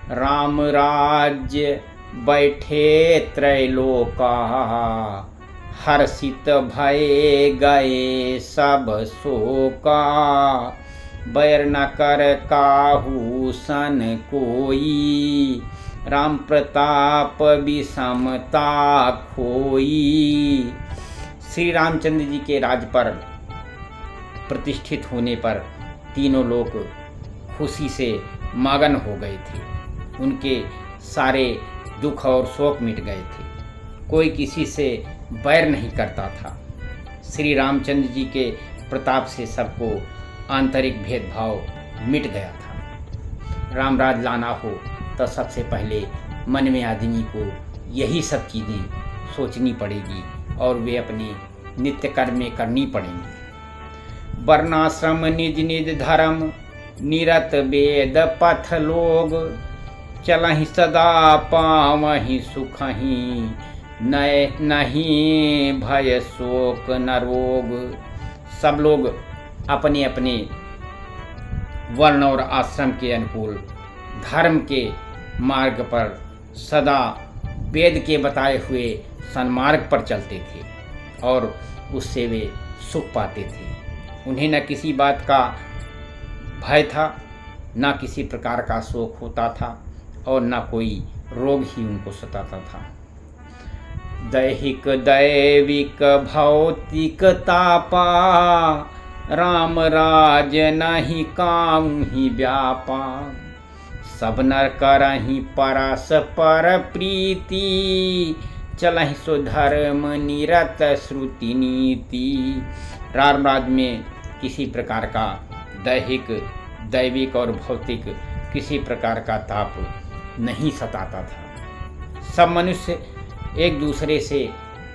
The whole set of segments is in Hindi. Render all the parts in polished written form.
राम राज्य बैठे त्रैलोका, हर्षित भये गए सब शोका। बैर न कर काहू सन कोई, राम प्रताप विषमता खोई। श्री रामचंद्र जी के राज पर प्रतिष्ठित होने पर तीनों लोग खुशी से मगन हो गए थे। उनके सारे दुख और शोक मिट गए थे। कोई किसी से बैर नहीं करता था। श्री रामचंद्र जी के प्रताप से सबको आंतरिक भेदभाव मिट गया था। राम राज लाना हो तो सबसे पहले मन में आदमी को यही सब चीज़ें सोचनी पड़ेगी और वे अपने नित्य कर्म में करनी पड़ेंगी। वर्णाश्रम निज निज धर्म, निरत वेद पथ लोग। चलहि सदा पावहि सुखहि, नहीं भय शोक न रोग। सब लोग अपने अपने वर्ण और आश्रम के अनुकूल धर्म के मार्ग पर सदा वेद के बताए हुए सन्मार्ग पर चलते थे और उससे वे सुख पाते थे। उन्हें न किसी बात का भय था, न किसी प्रकार का शोक होता था और न कोई रोग ही उनको सताता था। दैहिक दैविक भौतिक तापा, राम राज नहीं काम ही व्यापा। सब नर करहि परस्पर प्रीति, चलहि सो धर्म निरत श्रुति नीति। राम राज में किसी प्रकार का दैहिक दैविक और भौतिक किसी प्रकार का ताप नहीं सताता था। सब मनुष्य एक दूसरे से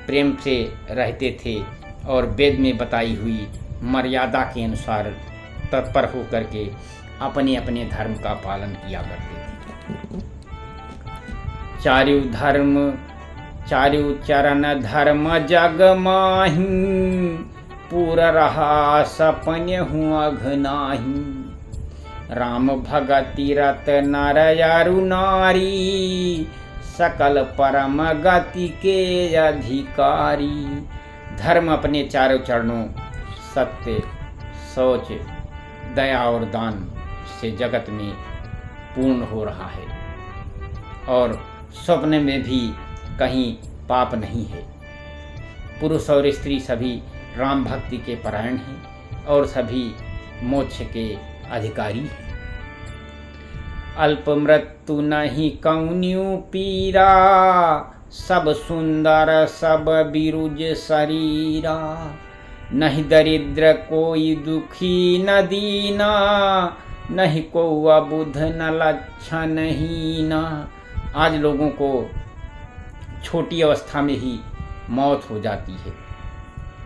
प्रेम से रहते थे और वेद में बताई हुई मर्यादा के अनुसार तत्पर होकर के अपने अपने धर्म का पालन किया करते थे। चारु चरण धर्म जग माही, पूर रहा सपन हुआ घनाही। राम भगति रत नर अरु नारी, सकल परम गति के अधिकारी। धर्म अपने चारों चरणों सत्य, शौच, दया और दान से जगत में पूर्ण हो रहा है और स्वप्न में भी कहीं पाप नहीं है। पुरुष और स्त्री सभी राम भक्ति के परायण हैं और सभी मोक्ष के अधिकारी हैं। अल्प मृत्यु नहीं कौन्यू पीरा, सब सुंदर सब बिरुज शरीरा। नहीं दरिद्र कोई दुखी न दीना, नहीं को अबुध न लक्षण हीना। आज लोगों को छोटी अवस्था में ही मौत हो जाती है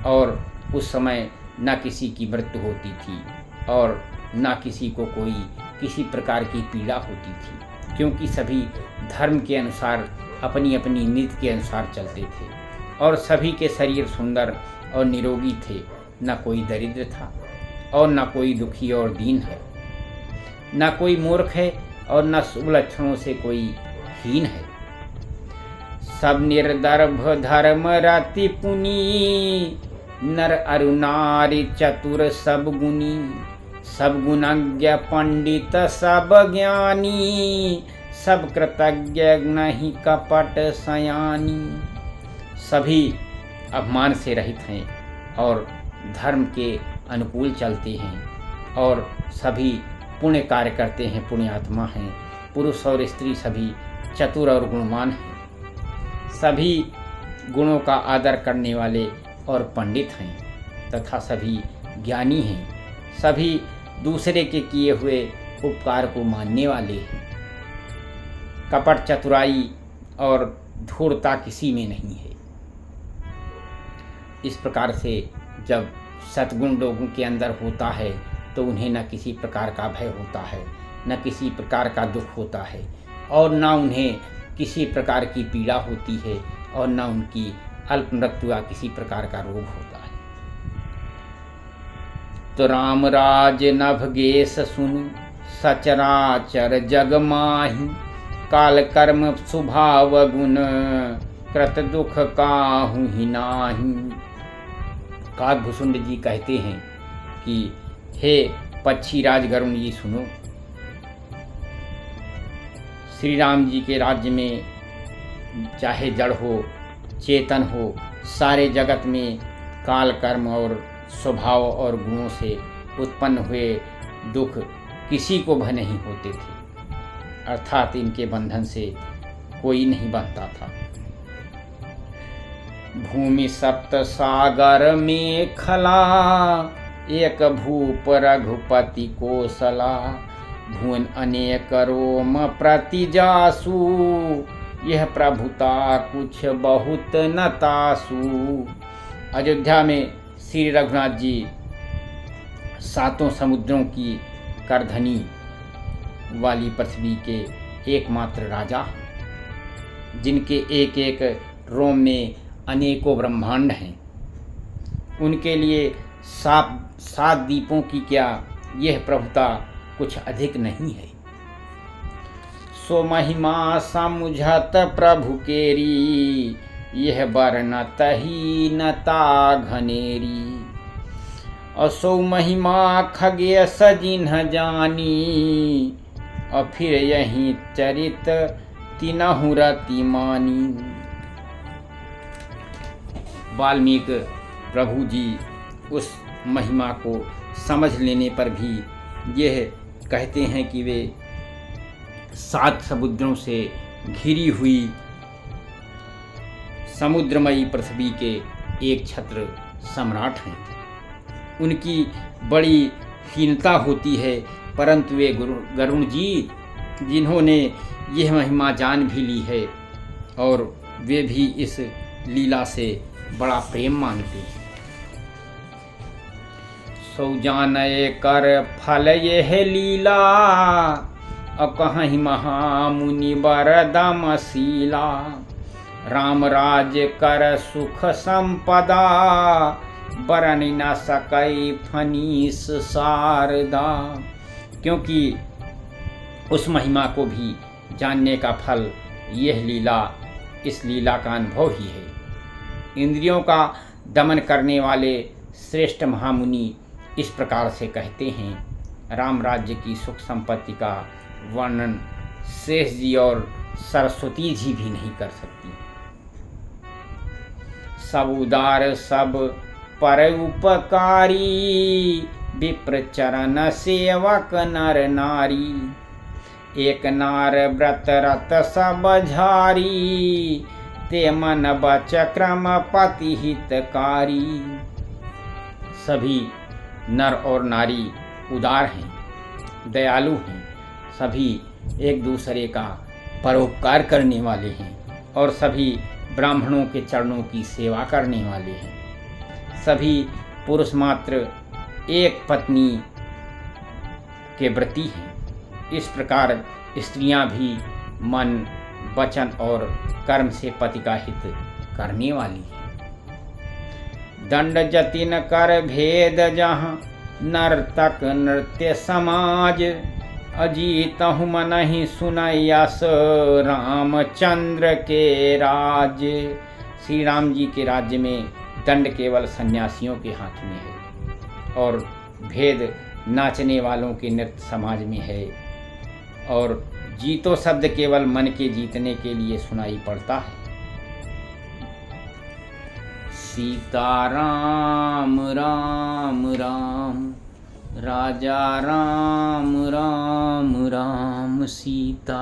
और उस समय न किसी की मृत्यु होती थी और न किसी को कोई किसी प्रकार की पीड़ा होती थी, क्योंकि सभी धर्म के अनुसार अपनी अपनी नीति के अनुसार चलते थे और सभी के शरीर सुंदर और निरोगी थे। न कोई दरिद्र था और न कोई दुखी और दीन है, न कोई मूर्ख है और न शुभ लक्षणों से कोई हीन है। सब निर्दर्भ धर्म रति पुनी, नर अरु नारी चतुर सब गुनी। सब गुणज्ञ पंडित सब ज्ञानी, सब कृतज्ञ नहीं कपट सयानी। सभी अभिमान से रहित हैं और धर्म के अनुकूल चलते हैं और सभी पुण्य कार्य करते हैं, पुण्यात्मा हैं। पुरुष और स्त्री सभी चतुर और गुणवान हैं। सभी गुणों का आदर करने वाले और पंडित हैं तथा सभी ज्ञानी हैं। सभी दूसरे के किए हुए उपकार को मानने वाले हैं। कपट, चतुराई और धूर्तता किसी में नहीं है। इस प्रकार से जब सद्गुण लोगों के अंदर होता है तो उन्हें न किसी प्रकार का भय होता है, न किसी प्रकार का दुख होता है और न उन्हें किसी प्रकार की पीड़ा होती है और न उनकी अल्प मृत्यु या किसी प्रकार का रोग होता है। तो राम राज नभ गेस सुनु, सचराचर जग माही। काल कर्म स्वभाव गुण, कृत दुख काहू ही नाही। काकभूषुंड जी कहते हैं कि हे पक्षी राज गरुण जी सुनो, श्री राम जी के राज्य में चाहे जड़ हो चेतन हो, सारे जगत में काल कर्म और स्वभाव और गुणों से उत्पन्न हुए दुख किसी को भी नहीं होते थे, अर्थात इनके बंधन से कोई नहीं बंधता था। भूमि सप्त सागर में खला, एक भूप रघुपति कोसला। भुवन अनेक रोम प्रति जासु, यह प्रभुता कुछ बहुत न तासु। अयोध्या में श्री रघुनाथ जी सातों समुद्रों की करधनी वाली पृथ्वी के एकमात्र राजा, जिनके एक एक रोम में अनेकों ब्रह्मांड हैं। उनके लिए सात दीपों की क्या यह प्रभुता कुछ अधिक नहीं है। सो महिमा समुझत प्रभु केरी, यह वर्णत ही नता घनेरी। असो महिमा खगे सजिन्ह जानी, और फिर यही चरित तिनहु रति मानी। वाल्मीकि प्रभु जी उस महिमा को समझ लेने पर भी यह कहते हैं कि वे 7 समुद्रों से घिरी हुई समुद्रमयी पृथ्वी के एक छत्र सम्राट हैं। उनकी बड़ी हीनता होती है, परंतु वे गरुण जी जिन्होंने यह महिमा जान भी ली है, और वे भी इस लीला से बड़ा प्रेम मानते हैं। सौ जानय कर फल यह लीला, अकहीं महामुनि बरदमशीला। राम राज कर सुख संपदा, बरन न सकई फनीस शारदा। क्योंकि उस महिमा को भी जानने का फल यह लीला, इस लीला का अनुभव ही है। इंद्रियों का दमन करने वाले श्रेष्ठ महामुनि इस प्रकार से कहते हैं। राम राज्य की सुख संपत्ति का वर्णन शेष जी और सरस्वती जी भी नहीं कर सकती। सब उदार सब पर उपकारी, विप्र चरण सेवक नर नारी। एक नार व्रत रत सब झारी, ते मन बच क्रम पति हितकारी। सभी नर और नारी उदार हैं, दयालु हैं, सभी एक दूसरे का परोपकार करने वाले हैं, और सभी ब्राह्मणों के चरणों की सेवा करने वाले हैं। सभी पुरुष मात्र एक पत्नी के व्रती हैं। इस प्रकार स्त्रियां भी मन, वचन और कर्म से पति का हित करने वाली हैं। दंड जतिन कर भेद जहाँ, नर्तक नृत्य समाज। अजीतहु मनहि सुनयस, रामचंद्र के राज। श्री राम जी के राज्य में दंड केवल सन्यासियों के हाथ में है, और भेद नाचने वालों के नृत्य समाज में है, और जीतो शब्द केवल मन के जीतने के लिए सुनाई पड़ता है। सीता राम राम राम, राजा राम राम राम। सीता